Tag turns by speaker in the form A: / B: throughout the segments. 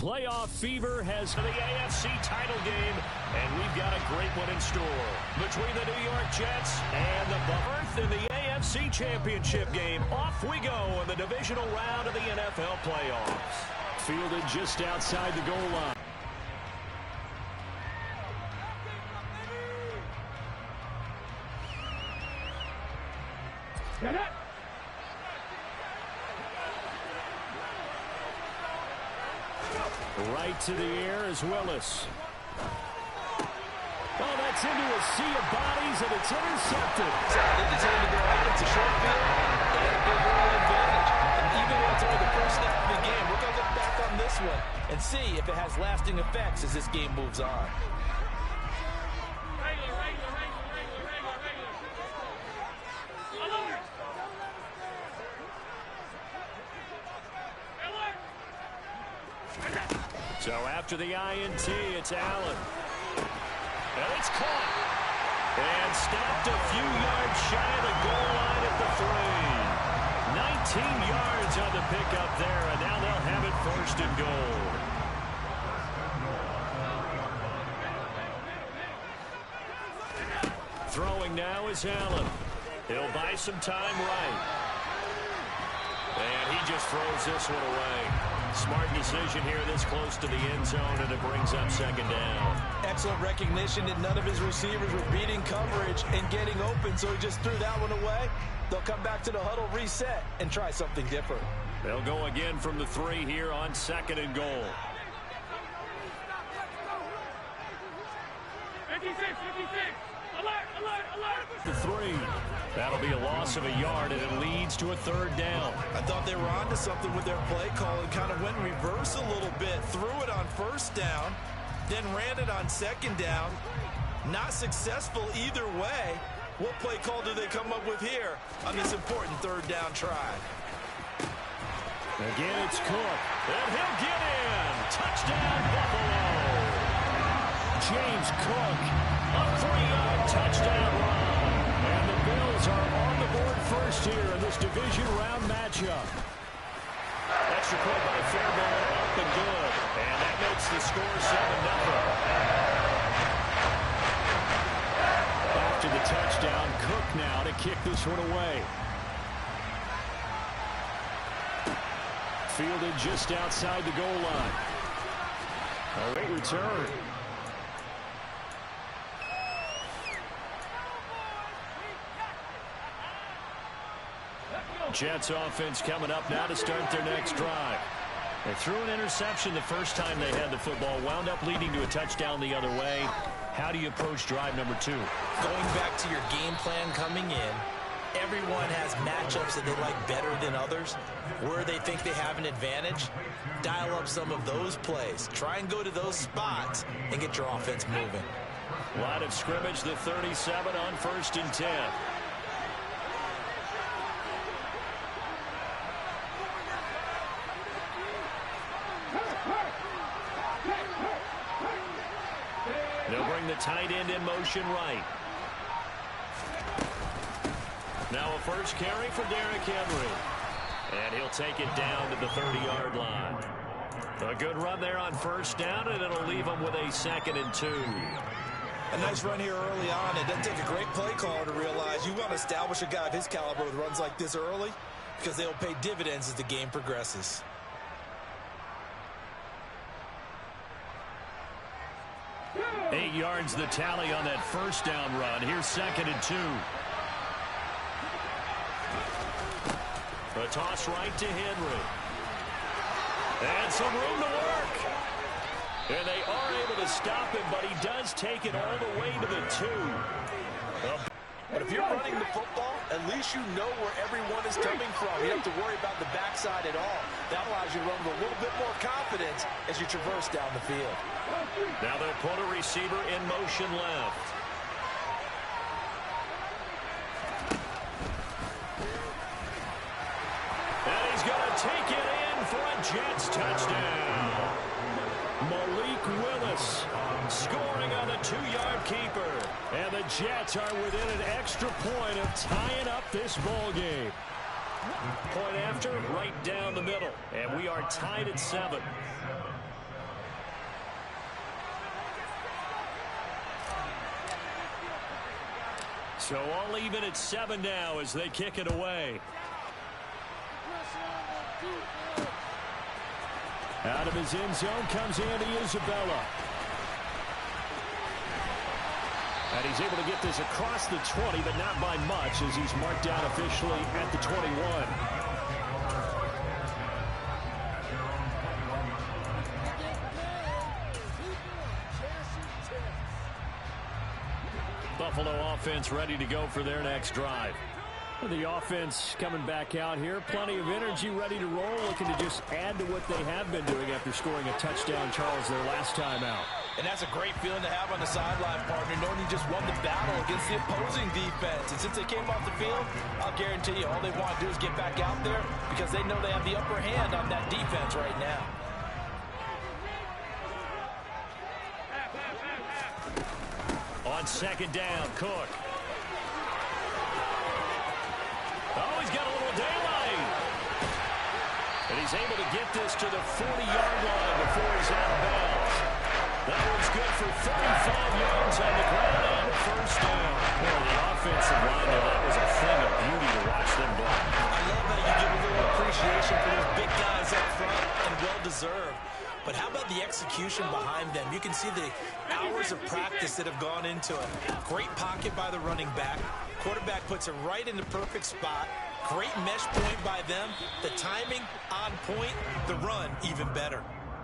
A: Playoff fever has the AFC title game, and we've got a great one in store. Between the New York Jets and the Bucks in the AFC Championship game, off we go in the divisional round of the NFL playoffs. Fielded just outside the goal line. Right to the air is Willis. Oh, that's into a sea of bodies, and it's intercepted.
B: It's a short field and a big early advantage. And even though it's only the first snap of the game, we're going to look back on this one and see if it has lasting effects as this game moves on.
A: So after the INT, it's Allen. And it's caught. And stopped a few yards shy of the goal line at the 3. 19 yards on the pickup there, and now they'll have it first and goal. Throwing now is Allen. He'll buy some time right. And he just throws this one away. Smart decision here this close to the end zone, and it brings up second down.
B: Excellent recognition that none of his receivers were beating coverage and getting open, so he just threw that one away. They'll come back to the huddle, reset, and try something different.
A: They'll go again from the 3 here on second and goal.
C: 56, 56. Alert, alert, alert.
A: The 3. That'll be a loss of a yard, and it leads to a third down.
B: I thought they were onto something with their play call and kind of went reverse a little bit. Threw it on first down, then ran it on second down. Not successful either way. What play call do they come up with here on this important third down try?
A: Again, it's Cook. And he'll get in. Touchdown, Buffalo. James Cook, a 3-yard touchdown run. And the Bills are on the board first here in this division round matchup. Extra point by Fairbairn, up and good. And that makes the score 7-0. After the touchdown, Cook now to kick this one away. Fielded just outside the goal line. A late return. Jets offense coming up now to start their next drive. They threw an interception the first time they had the football, wound up leading to a touchdown the other way. How do you approach drive number 2?
B: Going back to your game plan coming in, everyone has matchups that they like better than others. Where they think they have an advantage, dial up some of those plays. Try and go to those spots and get your offense moving.
A: Line of scrimmage, the 37 on 1st and 10. They'll bring the tight end in motion right. Now a first carry for Derrick Henry. And he'll take it down to the 30-yard line. A good run there on first down, and it'll leave them with a 2nd and 2.
B: A nice run here early on. It doesn't take a great play caller to realize you want to establish a guy of his caliber with runs like this early because they'll pay dividends as the game progresses.
A: Eight yards the tally on that first down run. Here's 2nd and 2. A toss right to Henry. And some room to work. And they are able to stop him, but he does take it all the way to the 2.
B: But if you're running the football, at least you know where everyone is coming from. You don't have to worry about the backside at all. That allows you to run with a little bit more confidence as you traverse down the field.
A: Now they'll put a receiver in motion left. And he's going to take it in for a Jets touchdown. Malik Willis scoring on the 2-yard keeper. And the Jets are within an extra point of tying up this ball game. Point after, right down the middle. And we are tied at 7. So all even at 7 now as they kick it away. Out of his end zone comes Andy Isabella. And he's able to get this across the 20, but not by much as he's marked down officially at the 21. Buffalo offense ready to go for their next drive. The offense coming back out here. Plenty of energy, ready to roll, looking to just add to what they have been doing after scoring a touchdown, Charles, their last time out.
B: And that's a great feeling to have on the sideline, partner, knowing you just won the battle against the opposing defense. And since they came off the field, I'll guarantee you all they want to do is get back out there because they know they have the upper hand on that defense right now.
A: On second down, Cook. Oh, he's got a little daylight. And he's able to get this to the 40-yard line before he's out of bounds. That was good for 35 yards on the ground and a first down. Well, the offensive line there, that was a thing of beauty to watch them block.
B: I love how you give a little appreciation for those big guys up front, and well-deserved. But how about the execution behind them? You can see the hours of practice that have gone into it. Great pocket by the running back. Quarterback puts it right in the perfect spot. Great mesh point by them. The timing on point. The run even better.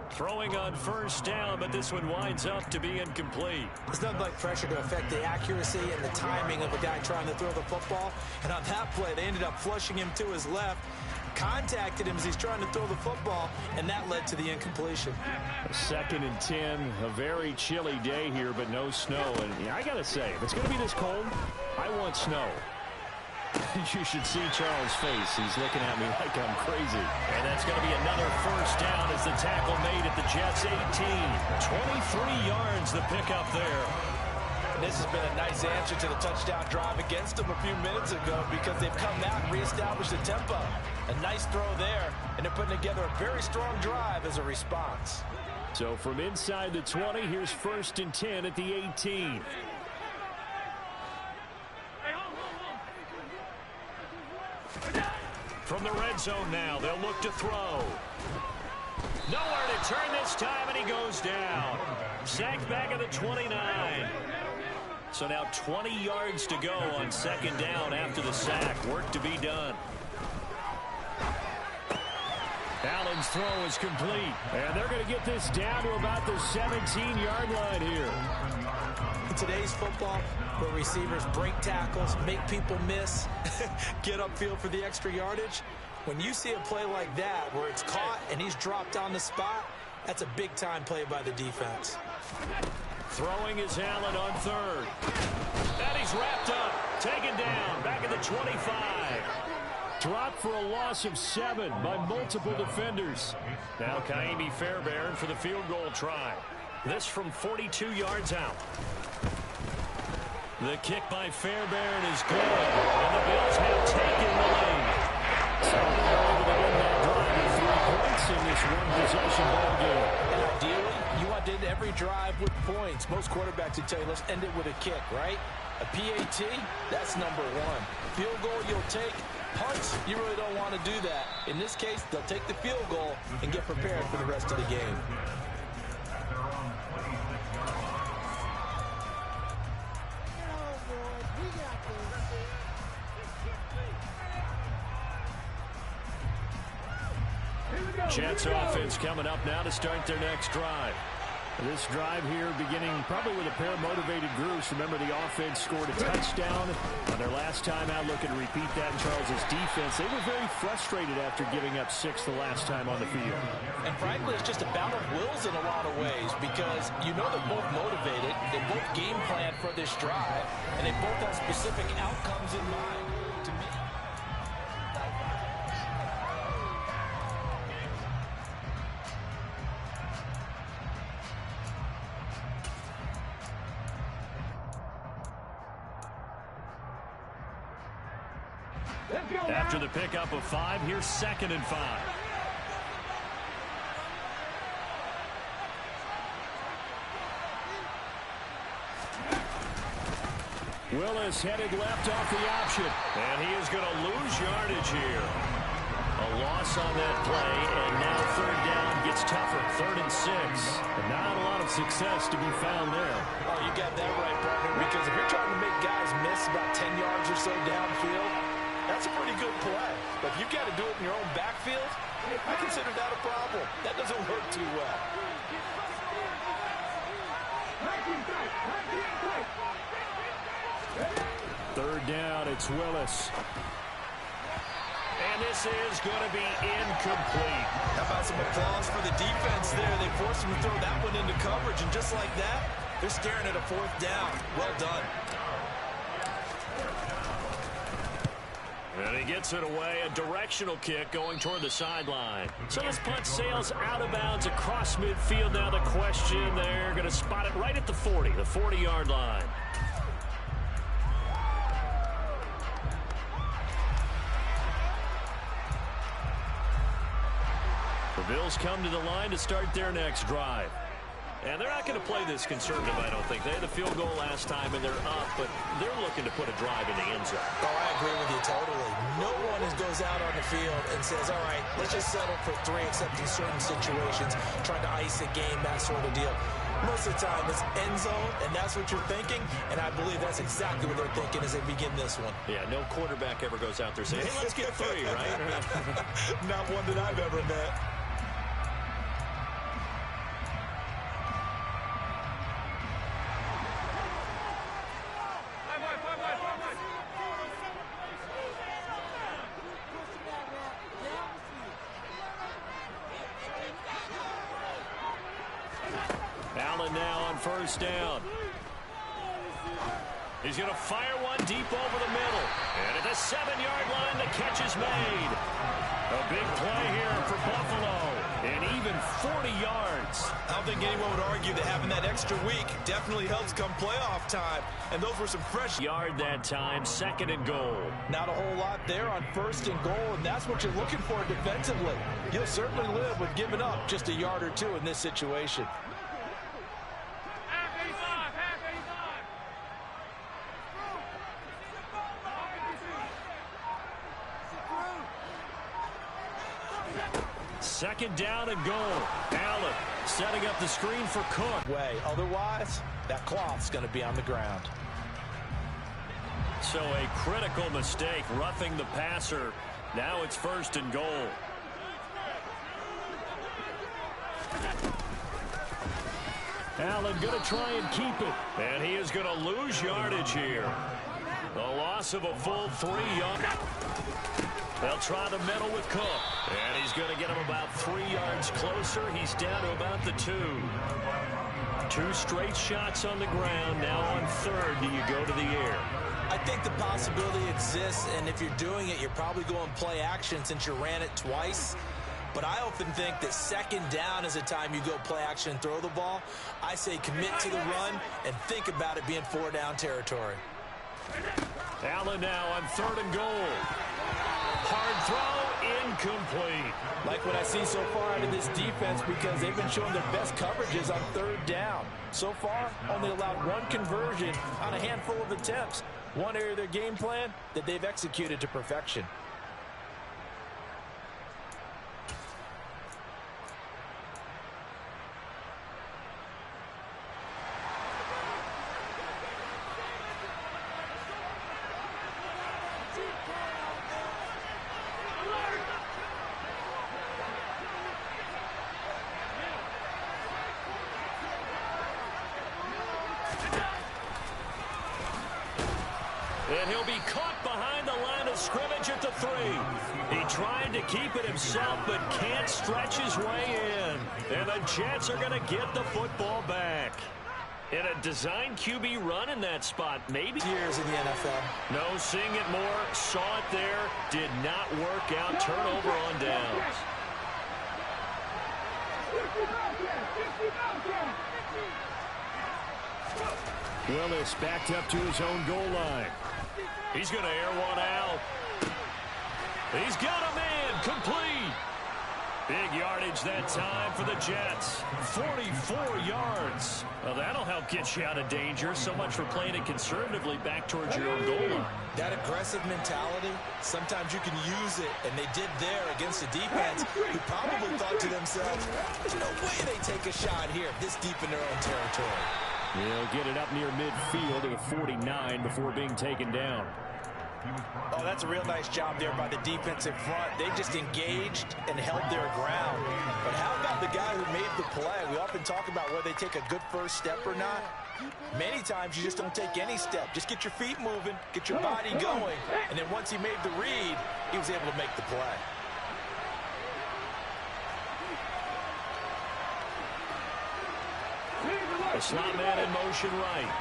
A: Throwing on first down, but this one winds up to be incomplete.
D: There's nothing like pressure to affect the accuracy and the timing of a guy trying to throw the football. And on that play, they ended up flushing him to his left. Contacted him as he's trying to throw the football, and that led to the incompletion.
A: 2nd and 10, a very chilly day here, but no snow. And I got to say, if it's going to be this cold, I want snow. You should see Charles' face. He's looking at me like I'm crazy. And that's going to be another first down as the tackle made at the Jets' 18. 23 yards the pickup there.
B: This has been a nice answer to the touchdown drive against them a few minutes ago because they've come out and reestablished the tempo. A nice throw there, and they're putting together a very strong drive as a response.
A: So from inside the 20, here's 1st and 10 at the 18. From the red zone now, they'll look to throw. Nowhere to turn this time, and he goes down. Sacked back at the 29. So now 20 yards to go on 2nd down after the sack. Work to be done. Allen's throw is complete. And they're going to get this down to about the 17-yard line here.
D: In today's football, where receivers break tackles, make people miss, get upfield for the extra yardage, when you see a play like that where it's caught and he's dropped on the spot, that's a big-time play by the defense.
A: Throwing is Allen on 3rd. And he's wrapped up. Taken down. Back at the 25. Dropped for a loss of 7 by multiple defenders. Now Kaimi Fairbairn for the field goal try. This from 42 yards out. The kick by Fairbairn is good. And the Bills have taken the lead. So they're able to win that drive with 3 points in this one-possession ball game.
B: And ideally, you want to end every drive with points. Most quarterbacks would tell you, let's end it with a kick, right? A PAT, that's number 1. Field goal, you'll take. Punts, you really don't want to do that. In this case, they'll take the field goal and get prepared for the rest of the game.
A: Jets offense coming up now to start their next drive. This drive here beginning probably with a pair of motivated groups. Remember, the offense scored a touchdown on their last time out. Looking to repeat that in Charles's defense. They were very frustrated after giving up 6 the last time on the field.
B: And frankly, it's just a battle of wills in a lot of ways because you know they're both motivated. They both game plan for this drive, and they both have specific outcomes in mind. To me,
A: after the pickup of 5, here's 2nd and 5. Willis headed left off the option. And he is going to lose yardage here. A loss on that play, and now third down gets tougher. 3rd and 6. And not a lot of success to be found there.
D: Oh, you got that right, partner, because if you're trying to make guys miss about 10 yards or so downfield, that's a pretty good play. But if you've got to do it in your own backfield, I consider that a problem. That doesn't work too well.
A: Third down, it's Willis. And this is going to be incomplete.
B: How about some applause for the defense there? They forced him to throw that one into coverage, and just like that, they're staring at a 4th down. Well done.
A: And he gets it away, a directional kick going toward the sideline. So this punt sails out of bounds across midfield. Now the question, they're going to spot it right at the 40, the 40-yard line. The Bills come to the line to start their next drive. And they're not going to play this conservative, I don't think. They had the field goal last time, and they're up, but they're looking to put a drive in the end zone.
D: Oh, I agree with you totally. No one goes out on the field and says, all right, let's just settle for 3, except in certain situations, trying to ice a game, that sort of deal. Most of the time, it's end zone, and that's what you're thinking, and I believe that's exactly what they're thinking as they begin this one.
A: Yeah, no quarterback ever goes out there saying, hey, let's get 3, right?
B: Not one that I've ever met.
A: Allen now on first down. He's going to fire one deep over the middle. And at the 7-yard line, the catch is made. A big play here for Buffalo. And even 40 yards.
B: I don't think anyone would argue that having that extra week definitely helps come playoff time. And those were some fresh
A: yard that time, 2nd and goal.
D: Not a whole lot there on 1st and goal, and that's what you're looking for defensively. You'll certainly live with giving up just a yard or 2 in this situation.
A: Second down and goal. Allen setting up the screen for Cook.
D: Otherwise, that cloth's going to be on the ground.
A: So a critical mistake, roughing the passer. Now it's 1st and goal. Allen going to try and keep it. And he is going to lose yardage here. A loss of a full 3 yards. They'll try the middle with Cook. And he's going to get him about 3 yards closer. He's down to about the 2. 2 straight shots on the ground. Now on 3rd, do you go to the air?
D: I think the possibility exists, and if you're doing it, you're probably going play action since you ran it twice. But I often think that 2nd down is a time you go play action and throw the ball. I say commit to the run and think about it being 4-down territory.
A: Allen now on 3rd and goal. Hard throw, incomplete.
D: Like what I see so far out of this defense, because they've been showing their best coverages on 3rd down. So far, only allowed 1 conversion on a handful of attempts. One area of their game plan that they've executed to perfection.
A: And he'll be caught behind the line of scrimmage at the 3. He tried to keep it himself, but can't stretch his way in. And the Jets are going to get the football back. And a design QB run in that spot, maybe.
D: Years in the NFL.
A: No, seeing it more, saw it there, did not work out. Turnover on downs. Willis backed up to his own goal line. He's going to air one out. He's got a man, complete. Big yardage that time for the Jets. 44 yards. Well, that'll help get you out of danger. So much for playing it conservatively back towards your own goal line.
D: That aggressive mentality, sometimes you can use it, and they did there against a defense who probably thought to themselves, there's no way they take a shot here this deep in their own territory.
A: He'll get it up near midfield to the 49 before being taken down.
D: Oh, that's a real nice job there by the defensive front. They just engaged and held their ground. But how about the guy who made the play? We often talk about whether they take a good first step or not. Many times you just don't take any step. Just get your feet moving, get your body going, and then once he made the read, he was able to make the play.
A: The slot man in motion right.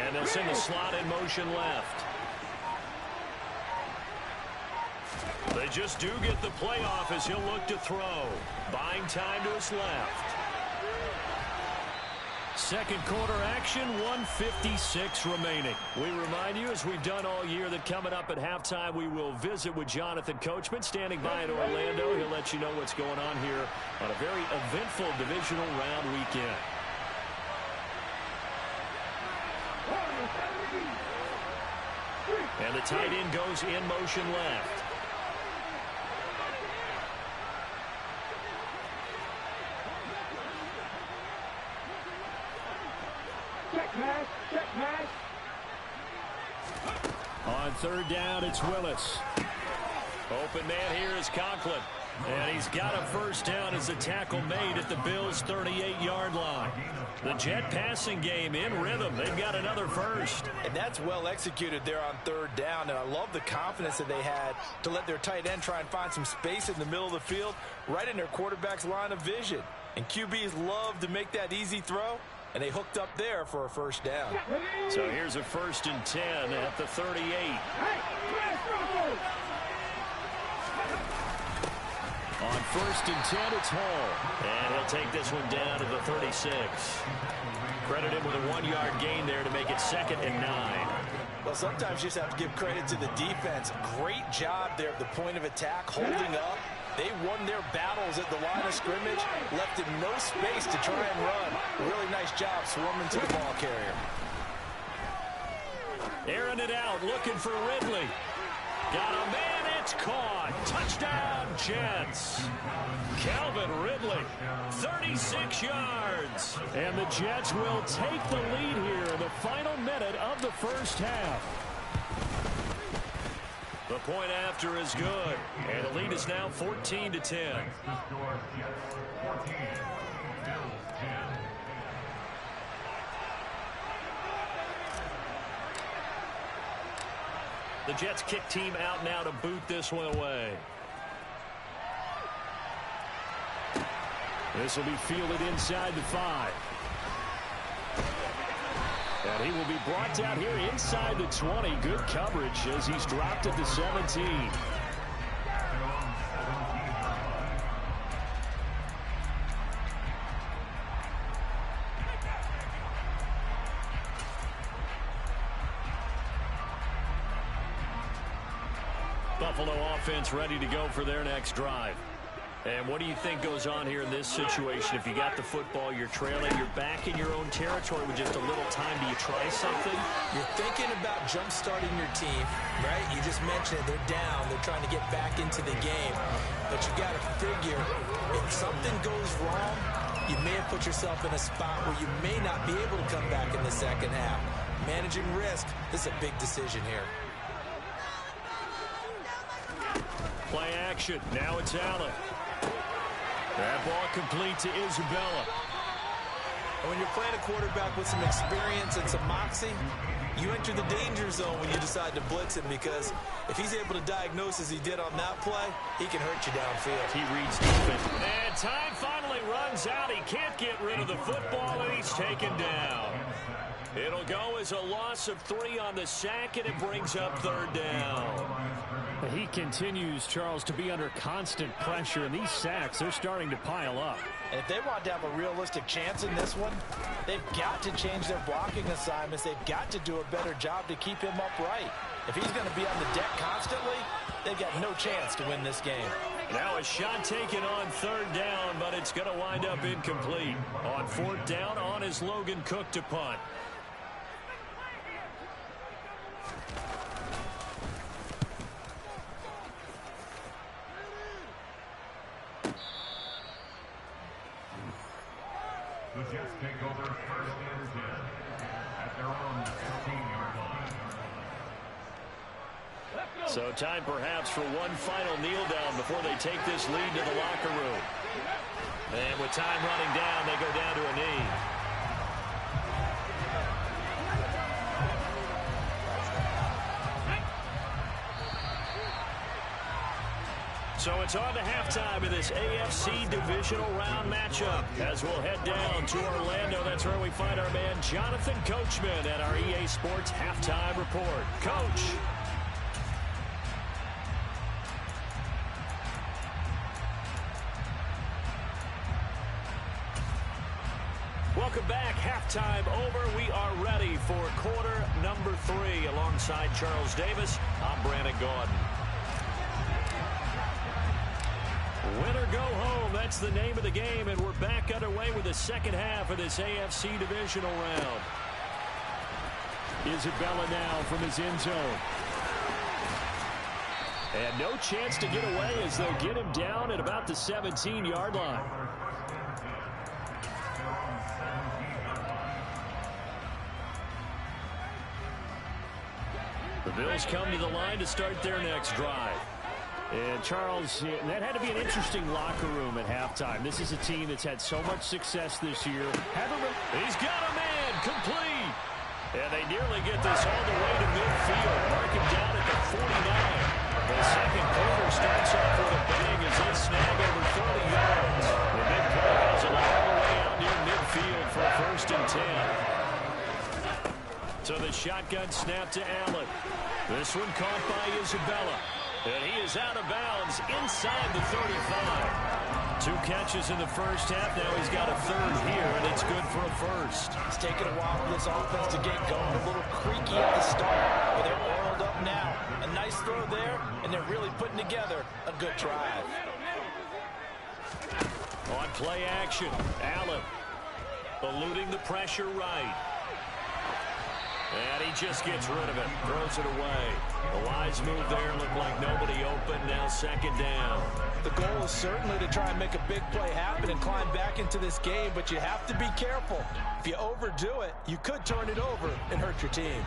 A: And they'll send the slot in motion left. They just do get the play off as he'll look to throw. Buying time to his left. Second quarter action, 1:56 remaining. We remind you, as we've done all year, that coming up at halftime, we will visit with Jonathan Coachman standing by in Orlando. He'll let you know what's going on here on a very eventful divisional round weekend. And the tight end goes in motion left.
C: Check pass.
A: On third down, it's Willis. Open man here is Conklin. And he's got a first down as the tackle made at the Bills' 38-yard line. The Jet passing game in rhythm. They've got another first.
D: And that's well executed there on third down. And I love the confidence that they had to let their tight end try and find some space in the middle of the field, right in their quarterback's line of vision. And QBs love to make that easy throw, and they hooked up there for a first down.
A: So here's a 1st and 10 at the 38. On 1st and 10, it's Hall. And he'll take this one down to the 36. Credit him with a 1-yard gain there to make it 2nd and 9.
D: Well, sometimes you just have to give credit to the defense. Great job there at the point of attack, holding up. They won their battles at the line of scrimmage, left him no space to try and run. Really nice job swarming to the ball carrier.
A: Airing it out, looking for Ridley. Got a man, it's caught. Touchdown, Jets. Calvin Ridley, 36 yards. And the Jets will take the lead here in the final minute of the first half. The point after is good. And the lead is now 14-10. The Jets kick team out now to boot this one away. This will be fielded inside the 5. And he will be brought down here inside the 20. Good coverage as he's dropped at the 17. Buffalo offense ready to go for their next drive. And what do you think goes on here in this situation? If you got the football, you're trailing, you're back in your own territory with just a little time. Do you try something?
D: You're thinking about jump-starting your team, right? You just mentioned it. They're down. They're trying to get back into the game. But you got to figure, if something goes wrong, you may have put yourself in a spot where you may not be able to come back in the second half. Managing risk, this is a big decision here.
A: Play action. Now it's Allen. That ball complete to Isabella.
D: And when you're playing a quarterback with some experience and some moxie, you enter the danger zone when you decide to blitz him, because if he's able to diagnose as he did on that play, he can hurt you downfield.
A: He reads defense. And time finally runs out. He can't get rid of the football, and he's taken down. It'll go as a loss of 3 on the sack, and it brings up third down. He continues, Charles, to be under constant pressure, and these sacks, they're starting to pile up.
D: And if they want to have a realistic chance in this one, they've got to change their blocking assignments. They've got to do a better job to keep him upright. If he's going to be on the deck constantly, they've got no chance to win this game.
A: Now a shot taken on third down, but it's going to wind up incomplete. On fourth down, on is Logan Cook to punt.
C: The Jets take over first and 10 at their own 16-yard line.
A: So time perhaps for one final kneel down before they take this lead to the locker room. And with time running down, they go down to a knee. So it's on to halftime in this AFC divisional round matchup as we'll head down to Orlando. That's where we find our man Jonathan Coachman at our EA Sports Halftime Report. Coach. Welcome back. Halftime over. We are ready for quarter number 3. Alongside Charles Davis, I'm Brandon Gaudin. Win or go home, that's the name of the game, and we're back underway with the second half of this AFC divisional round. Isabella now from his end zone. And no chance to get away as they'll get him down at about the 17-yard line. The Bills come to the line to start their next drive. And, Charles, that had to be an interesting locker room at halftime. This is a team that's had so much success this year. He's got a man, complete. And they nearly get this all the way to midfield. Mark him down at the 49. The second quarter starts off with a bang as they snag over 30 yards. The big play has it all the way out near midfield for a 1st and 10. So the shotgun snap to Allen. This one caught by Isabella. And he is out of bounds inside the 35. 2 catches in the first half. Now he's got a 3rd here, and it's good for a 1st.
D: It's taken a while for this offense to get going. A little creaky at the start, but they're oiled up now. A nice throw there, and they're really putting together a good drive.
A: On play action, Allen eluding the pressure right. And he just gets rid of it, throws it away. The wise move there, looked like nobody open, now 2nd down.
D: The goal is certainly to try and make a big play happen and climb back into this game, but you have to be careful. If you overdo it, you could turn it over and hurt your team.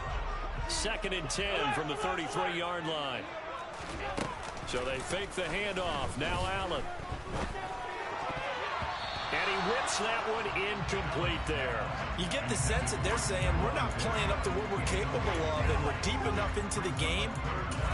A: 2nd and 10 from the 33-yard line. So they fake the handoff, now Allen. And he whips that one incomplete there.
D: You get the sense that they're saying we're not playing up to what we're capable of, and we're deep enough into the game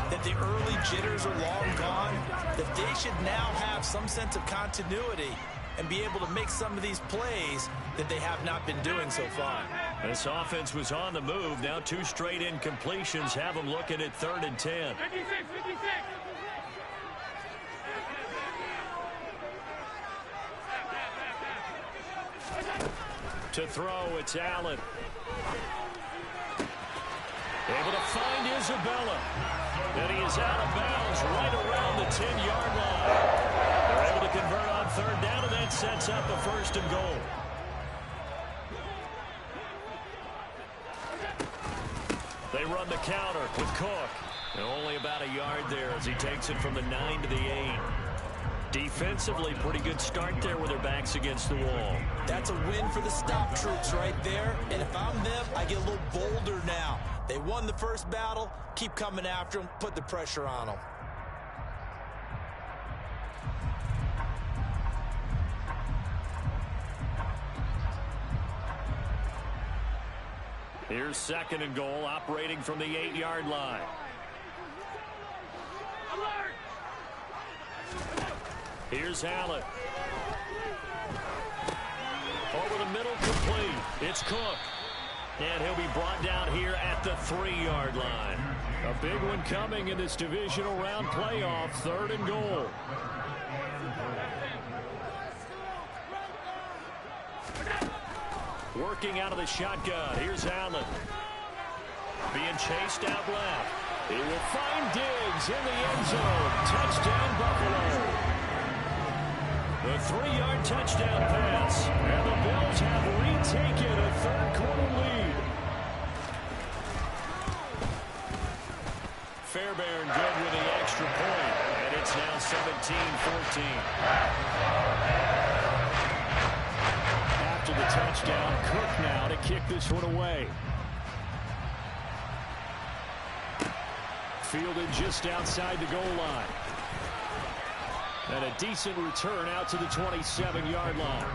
D: that the early jitters are long gone, that they should now have some sense of continuity and be able to make some of these plays that they have not been doing so far.
A: This offense was on the move. Now 2 straight incompletions have them looking at 3rd and 10.
C: 56.
A: To throw, it's Allen. Able to find Isabella. And he is out of bounds right around the 10-yard line. They're able to convert on 3rd down, and that sets up a 1st and goal. They run the counter with Cook. And only about a yard there as he takes it from the 9 to the 8. Defensively, pretty good start there with their backs against the wall.
D: That's a win for the stop troops right there. And if I'm them, I get a little bolder now. They won the first battle. Keep coming after them. Put the pressure on them.
A: Here's 2nd and goal, operating from the 8-yard line. Here's Allen. Over the middle, complete. It's Cook. And he'll be brought down here at the 3-yard line. A big one coming in this divisional round playoff. 3rd and goal. Working out of the shotgun. Here's Allen. Being chased out left. He will find Diggs in the end zone. Touchdown, Buffalo. The 3-yard touchdown pass. And the Bills have retaken a 3rd-quarter lead. Fairbairn good with the extra point. And it's now 17-14. After the touchdown, Cook now to kick this one away. Fielded just outside the goal line. And a decent return out to the 27-yard line.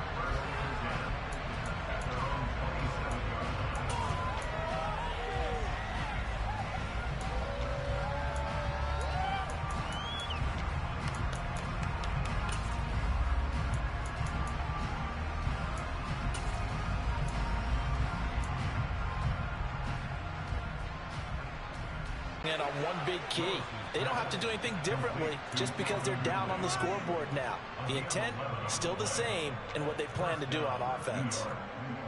D: And on one big key, they don't have to do anything differently just because they're down on the scoreboard now. The intent, still the same in what they plan to do on offense.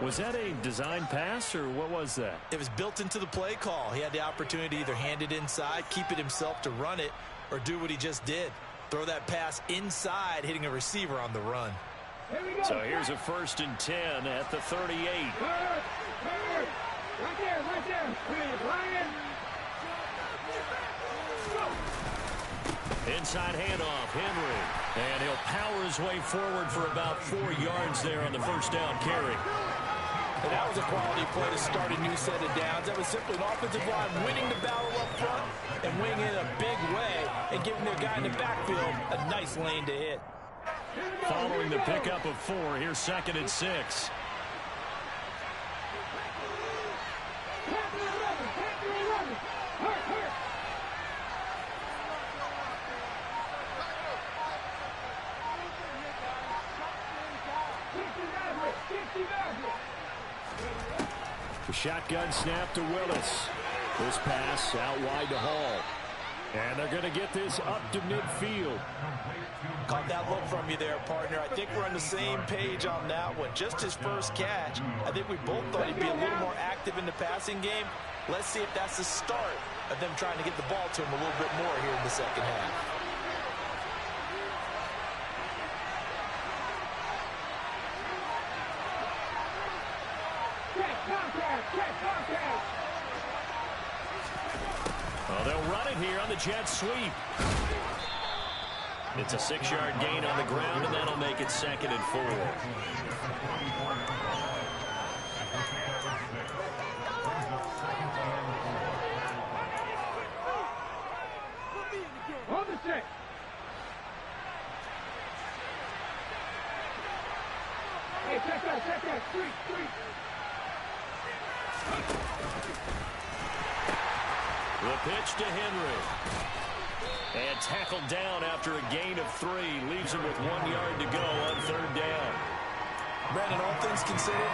A: Was that a design pass, or what was that?
D: It was built into the play call. He had the opportunity to either hand it inside, keep it himself to run it, or do what he just did. Throw that pass inside, hitting a receiver on the run.
A: So here's a 1st and 10 at the 38.
E: Right there. Ryan.
A: Inside handoff, Henry. And he'll power his way forward for about 4 yards there on the 1st down carry.
D: And that was a quality play to start a new set of downs. That was simply an offensive line winning the battle up front and winning it in a big way and giving their guy in the backfield a nice lane to hit.
A: Following the pickup of 4, here's 2nd and 6. The shotgun snap to Willis. This pass out wide to Hall. And they're going to get this up to midfield.
D: Caught that look from you there, partner. I think we're on the same page on that one. Just his first catch. I think we both thought he'd be a little more active in the passing game. Let's see if that's the start of them trying to get the ball to him a little bit more here in the second half.
A: Well, they'll run it here on the jet sweep. It's a 6-yard gain on the ground, and that'll make it 2nd and 4.
E: On the check. Hey, check that. Street.
A: The pitch to Henry. And tackled down after a gain of 3. Leaves him with 1 yard to go on 3rd down.
D: Brandon, all things considered,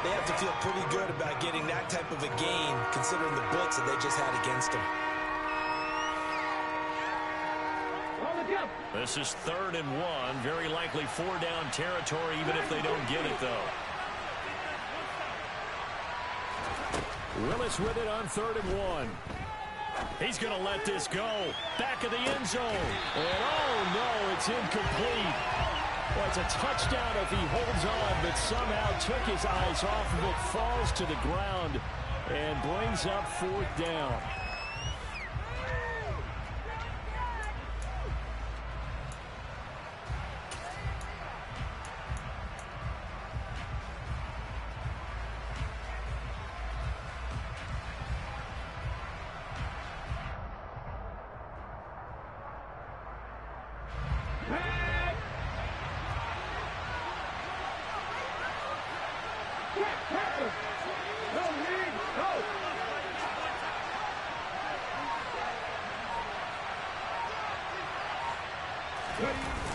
D: they have to feel pretty good about getting that type of a gain, considering the blitz that they just had against them.
A: This is 3rd and 1. Very likely 4-down territory, even if they don't get it, though. Willis with it on 3rd and 1. He's going to let this go. Back of the end zone. And oh no, it's incomplete. Well, it's a touchdown if he holds on, but somehow took his eyes off of it, falls to the ground, and brings up 4th down.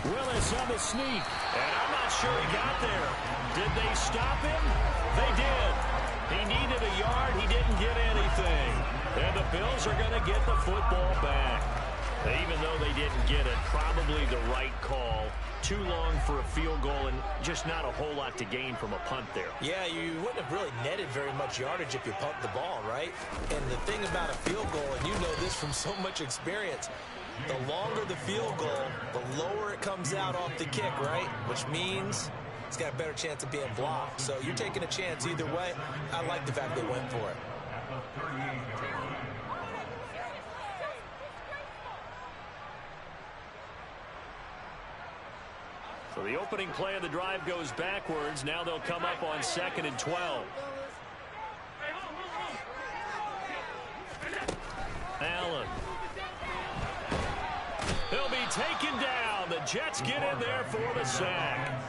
A: Willis on the sneak, and I'm not sure he got there. Did they stop him? They did. He needed a yard. He didn't get anything. And the Bills are going to get the football back. Even though they didn't get it, probably the right call. Too long for a field goal and just not a whole lot to gain from a punt there.
D: Yeah, you wouldn't have really netted very much yardage if you pumped the ball, right? And the thing about a field goal, and you know this from so much experience, the longer the field goal, the lower it comes out off the kick, right? Which means it's got a better chance of being blocked. So you're taking a chance either way. I like the fact they went for it.
A: So the opening play of the drive goes backwards. Now they'll come up on 2nd and 12. Allen. He'll be taken down. The Jets get in there for the sack.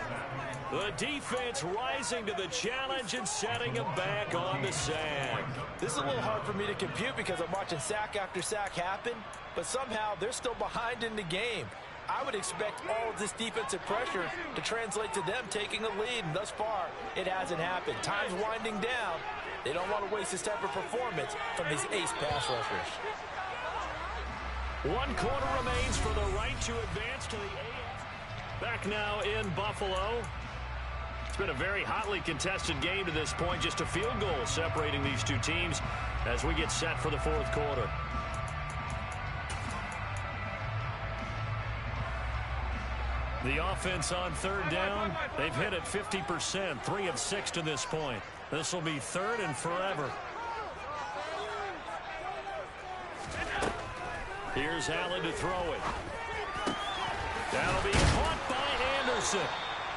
A: The defense rising to the challenge and setting them back on the sack.
D: This is a little hard for me to compute because I'm watching sack after sack happen, but somehow they're still behind in the game. I would expect all of this defensive pressure to translate to them taking a lead, and thus far, it hasn't happened. Time's winding down. They don't want to waste this type of performance from these ace pass rushers.
A: 1 quarter remains for the right to advance to the AFC. Back now in Buffalo. It's been a very hotly contested game to this point. Just a field goal separating these two teams as we get set for the 4th quarter. The offense on 3rd down, they've hit it 50%, 3 of 6 to this point. This will be 3rd and forever. Here's Allen to throw it. That'll be caught by Anderson.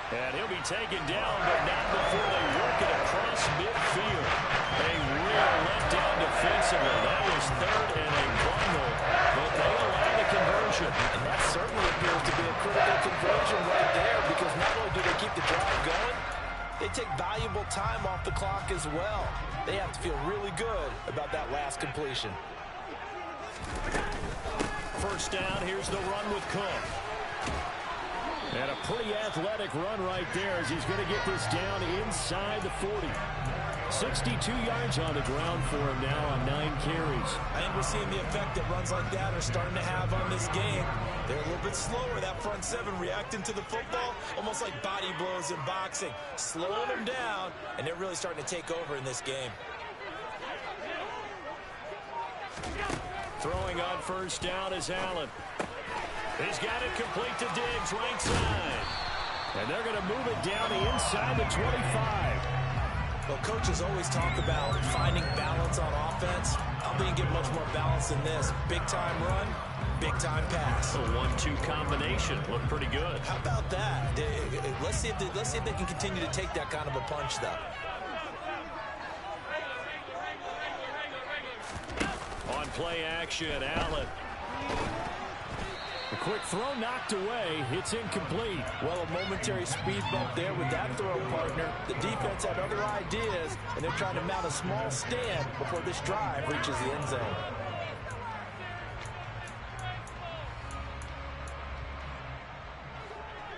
A: And he'll be taken down, but not before they work it across midfield. A real letdown defensively. That was 3rd and a bungle, but they allow the conversion.
D: And that certainly appears to be a critical conversion right there, because not only do they keep the drive going, they take valuable time off the clock as well. They have to feel really good about that last completion.
A: 1st down, here's the run with Cook. And a pretty athletic run right there as he's going to get this down inside the 40. 62 yards on the ground for him now on 9 carries.
D: I think we're seeing the effect that runs like that are starting to have on this game. They're a little bit slower, that front 7 reacting to the football, almost like body blows in boxing, slowing them down, and they're really starting to take over in this game.
A: Throwing on 1st down is Allen. He's got it complete to Diggs, right side. And they're going to move it down inside the 25.
D: Well, coaches always talk about finding balance on offense. I don't think you get much more balance than this. Big-time run, big-time pass.
A: A 1-2 combination. Looked pretty good.
D: How about that? Let's see if they can continue to take that kind of a punch, though.
A: On play action, Allen. A quick throw knocked away. It's incomplete.
D: Well, a momentary speed bump there with that throw, partner. The defense had other ideas, and they're trying to mount a small stand before this drive reaches the end zone.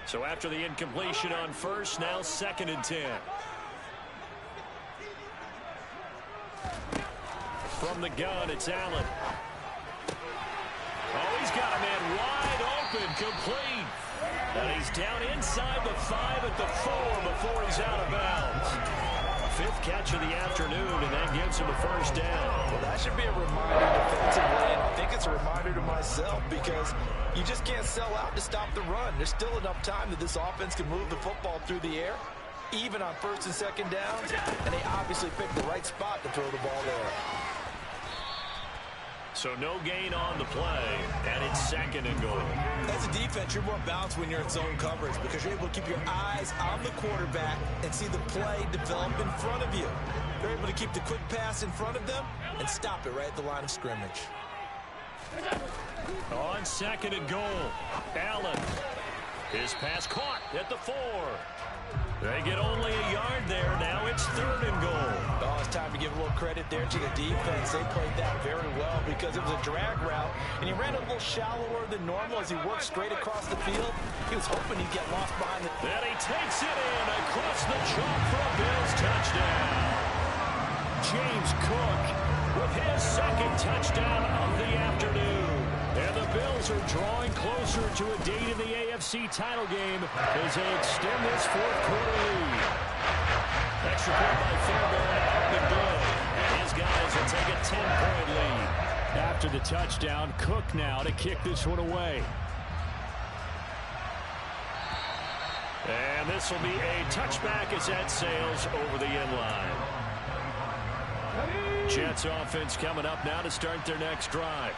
A: So after the incompletion on 1st, now 2nd and 10. From the gun, it's Allen. Oh, he's got a man wide open, complete. And he's down inside the 5 at the 4 before he's out of bounds. 5th catch of the afternoon, and that gives him a 1st down.
D: Well, that should be a reminder defensively, and I think it's a reminder to myself, because you just can't sell out to stop the run. There's still enough time that this offense can move the football through the air, even on 1st and 2nd downs, and they obviously picked the right spot to throw the ball there.
A: So no gain on the play, and it's 2nd and goal.
D: As a defense, you're more balanced when you're in zone coverage because you're able to keep your eyes on the quarterback and see the play develop in front of you. You're able to keep the quick pass in front of them and stop it right at the line of scrimmage.
A: On 2nd and goal, Allen. His pass caught at the 4. They get only a yard there. Now it's 3rd and goal.
D: Oh, it's time to give a little credit there to the defense. They played that very well because it was a drag route, and he ran a little shallower than normal as he worked straight across the field. He was hoping he'd get lost behind the...
A: Then he takes it in across the chalk for a Bills touchdown. James Cook with his second touchdown of the afternoon. And the Bills are drawing closer to a date in the AFC title game as they extend this fourth quarter lead. Extra point by Fairbairn out the good. And his guys will take a 10-point lead. After the touchdown, Cook now to kick this one away. And this will be a touchback as that sails over the end line. Jets offense coming up now to start their next drive.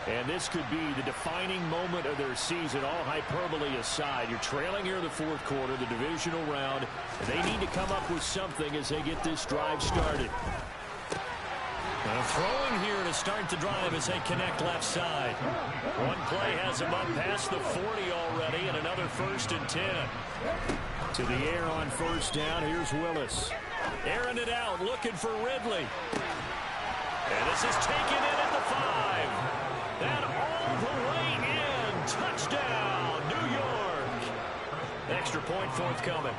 A: And this could be the defining moment of their season, all hyperbole aside. You're trailing here in the fourth quarter, the divisional round, and they need to come up with something as they get this drive started. Throwing here to start the drive as they connect left side. One play has them up past the 40 already, and another 1st and 10. To the air on first down, here's Willis. Airing it out, looking for Ridley. And this is taken in at the 5. And all the way in. Touchdown, New York. Extra point forthcoming.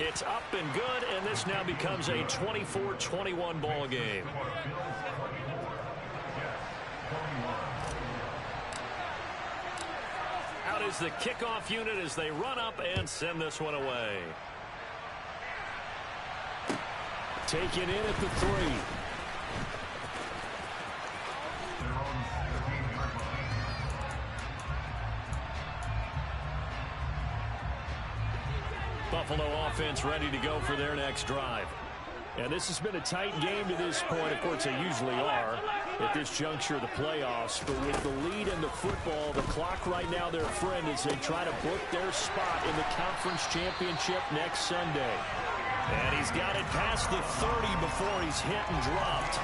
A: It's up and good, and this now becomes a 24-21 ball game. Out is the kickoff unit as they run up and send this one away. Taken in at the 3. Buffalo offense ready to go for their next drive. And this has been a tight game to this point. Of course, they usually are at this juncture of the playoffs. But with the lead in the football, the clock right now their friend as they try to book their spot in the conference championship next Sunday. And he's got it past the 30 before he's hit and dropped.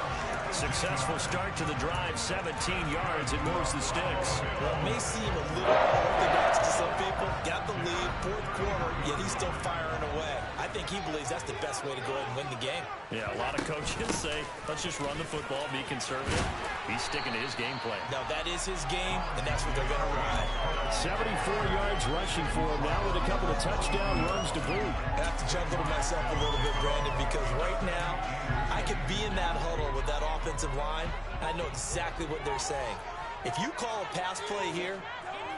A: Successful start to the drive, 17 yards. It moves the sticks.
D: Well, it may seem a little unorthodox to some people. Got the lead, fourth quarter, yet he's still firing away. I think he believes that's the best way to go ahead and win the game.
A: Yeah, a lot of coaches say, let's just run the football, be conservative. He's sticking to his game plan.
D: No, that is his game, and that's what they're going to ride.
A: 74 yards rushing for him now with a couple of touchdown runs to boot.
D: I have to chuckle to myself a little bit, Brandon, because right now I could be in that huddle with that offensive line, and I know exactly what they're saying. If you call a pass play here,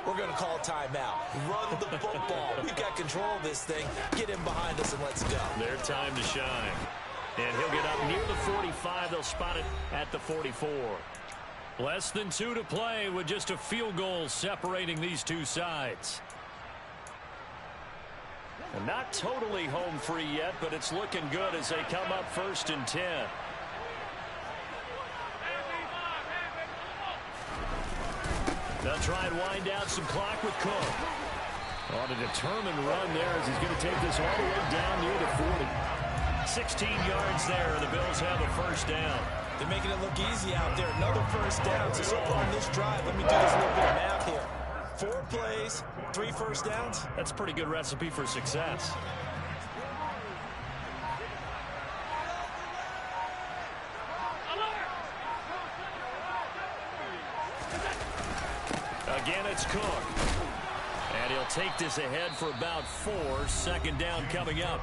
D: we're going to call a timeout. Run the football. We've got control of this thing. Get in behind us and let's go.
A: Their time to shine. And he'll get up near the 45. They'll spot it at the 44. Less than 2 to play with just a field goal separating these two sides. And not totally home free yet, but it's looking good as they come up 1st and 10. They'll try and wind down some clock with Cook. On a determined run there as he's going to take this all the way down near the 40. 16 yards there, and the Bills have a first down.
D: They're making it look easy out there. Another first down. So far on this drive, let me do this little bit of math here. 4 plays, 3 first downs.
A: That's a pretty good recipe for success. Again, it's Cook. And he'll take this ahead for about 4. Second down coming up.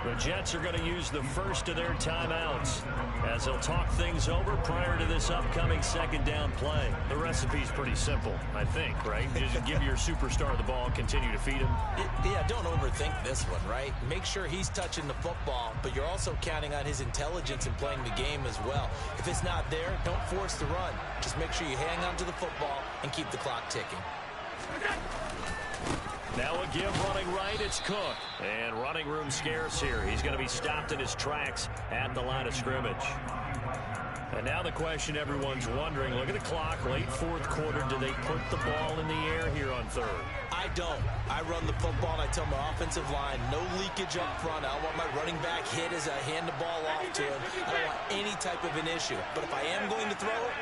A: The Jets are going to use the first of their timeouts as they'll talk things over prior to this upcoming second down play. The recipe's pretty simple, I think, right? Just give your superstar the ball and continue to feed him.
D: Yeah, don't overthink this one, right? Make sure he's touching the football, but you're also counting on his intelligence in playing the game as well. If it's not there, don't force the run. Just make sure you hang on to the football and keep the clock ticking.
A: Now a give running right, it's Cook. And running room scarce here. He's going to be stopped in his tracks at the line of scrimmage. And now the question everyone's wondering, look at the clock, late fourth quarter, do they put the ball in the air here on third?
D: I don't. I run the football and I tell my offensive line, no leakage up front. I don't want my running back hit as I hand the ball off to him. I don't want any type of an issue. But if I am going to throw it,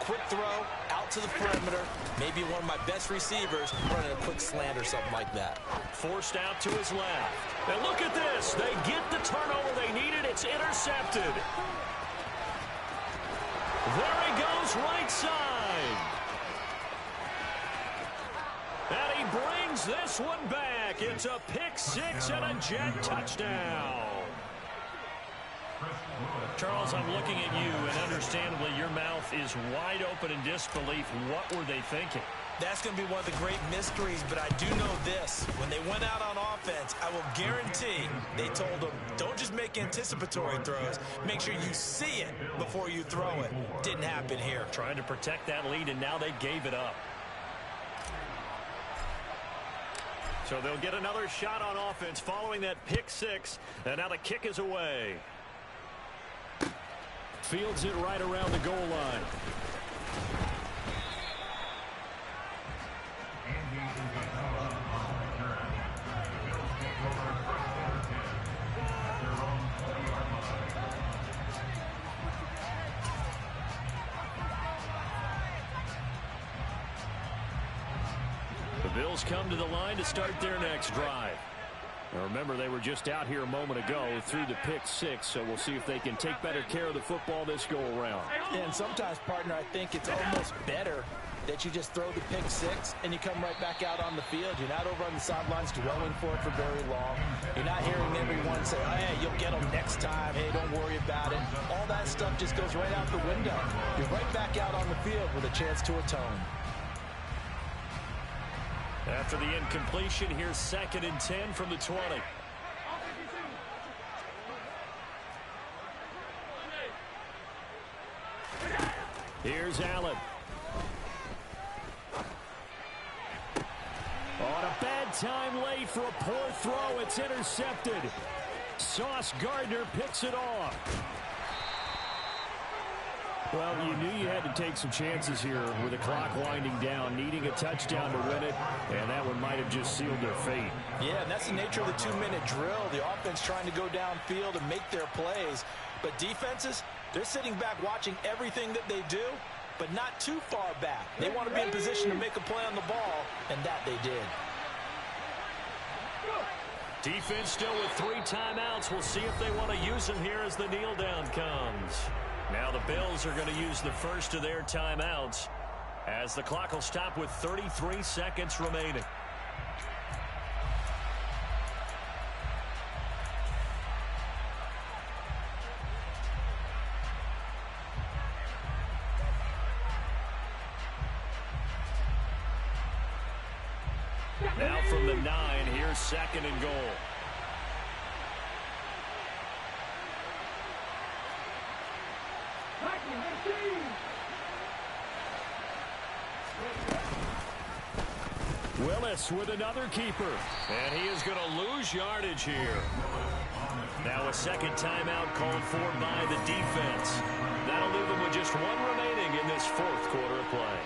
D: quick throw, out to the perimeter, maybe one of my best receivers running a quick slant or something like that.
A: Forced out to his left. And look at this. They get the turnover they needed. It's intercepted. There he goes, right side. And he brings wins this one back. It's a pick six and a Jet touchdown. Charles, I'm looking at you, and understandably, your mouth is wide open in disbelief. What were they thinking?
D: That's going to be one of the great mysteries, but I do know this. When they went out on offense, I will guarantee they told them, don't just make anticipatory throws. Make sure you see it before you throw it. Didn't happen here.
A: Trying to protect that lead, and now they gave it up. So they'll get another shot on offense following that pick six, and now the kick is away. Fields it right around the goal line. The Bills come to the line to start their next drive. Now remember, they were just out here a moment ago through the pick six, so we'll see if they can take better care of the football this go-around.
D: Yeah, and sometimes, partner, I think it's almost better that you just throw the pick six and you come right back out on the field. You're not over on the sidelines dwelling for it for very long. You're not hearing everyone say, oh, hey, you'll get them next time. Hey, don't worry about it. All that stuff just goes right out the window. You're right back out on the field with a chance to atone.
A: After the incompletion, here's 2nd and 10 from the 20. Here's Allen. On a bad time late for a poor throw. It's intercepted. Sauce Gardner picks it off. Well, you knew you had to take some chances here with the clock winding down, needing a touchdown to win it, and that one might have just sealed their fate.
D: Yeah, and that's the nature of the 2-minute drill. The offense trying to go downfield and make their plays. But defenses, they're sitting back watching everything that they do, but not too far back. They want to be in position to make a play on the ball, and that they did.
A: Defense still with 3 timeouts. We'll see if they want to use them here as the kneel down comes. Now the Bills are going to use the first of their timeouts as the clock will stop with 33 seconds remaining. Now from the 9, here's 2nd and goal. Willis with another keeper. And he is going to lose yardage here. Now a 2nd timeout called for by the defense. That'll leave them with just 1 remaining in this 4th quarter of play.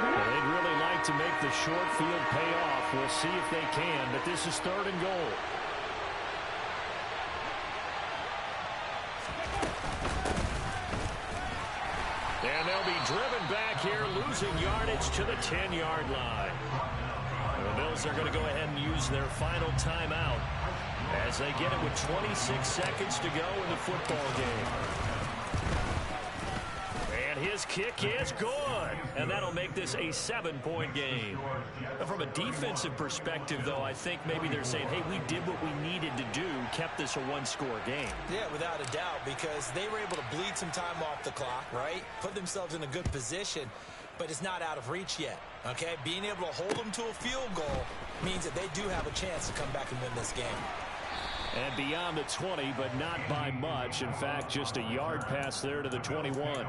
A: Well, they'd really like to make the short field pay off. We'll see if they can, but this is 3rd and goal. And they'll be driven back here, losing yardage to the 10-yard line. The Bills are going to go ahead and use their final timeout as they get it with 26 seconds to go in the football game. And his kick is good. And that'll make this a 7-point game. From a defensive perspective, though, I think maybe they're saying, hey, we did what we needed to do, kept this a 1-score game.
D: Yeah, without a doubt, because they were able to bleed some time off the clock, right? Put themselves in a good position, but it's not out of reach yet, okay? Being able to hold them to a field goal means that they do have a chance to come back and win this game.
A: And beyond the 20, but not by much. In fact, just a yard pass there to the 21.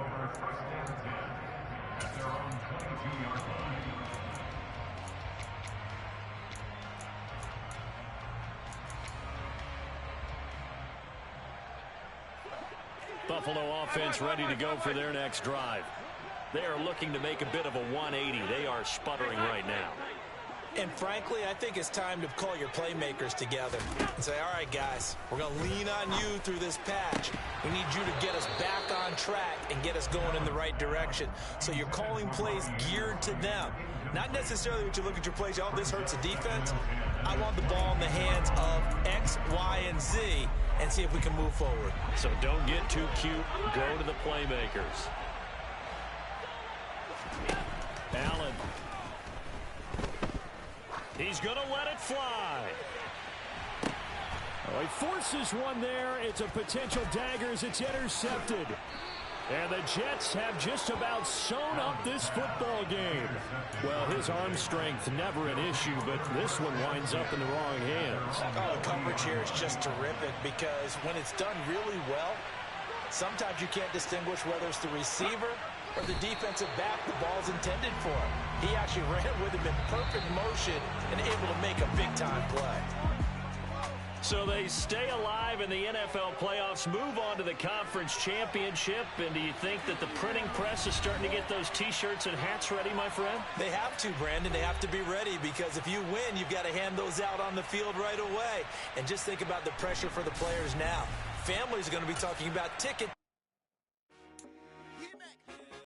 A: Buffalo offense ready to go for their next drive. They are looking to make a bit of a 180. They are sputtering right now.
D: And frankly, I think it's time to call your playmakers together and say, all right, guys, we're going to lean on you through this patch. We need you to get us back on track and get us going in the right direction. So you're calling plays geared to them. Not necessarily what you look at your plays, oh, this hurts the defense. I want the ball in the hands of X, Y, and Z and see if we can move forward.
A: So don't get too cute. Go to the playmakers. Allen. He's going to let it fly. Oh, he forces one there. It's a potential dagger as it's intercepted. And the Jets have just about sewn up this football game. Well, his arm strength never an issue, but this one winds up in the wrong hands.
D: Oh, the coverage here is just terrific because when it's done really well, sometimes you can't distinguish whether it's the receiver or the defensive back the ball's intended for. He actually ran with him in perfect motion and able to make a big-time play.
A: So they stay alive in the NFL playoffs, move on to the conference championship. And do you think that the printing press is starting to get those T-shirts and hats ready, my friend?
D: They have to, Brandon. They have to be ready because if you win, you've got to hand those out on the field right away. And just think about the pressure for the players now. Families are going to be talking about tickets.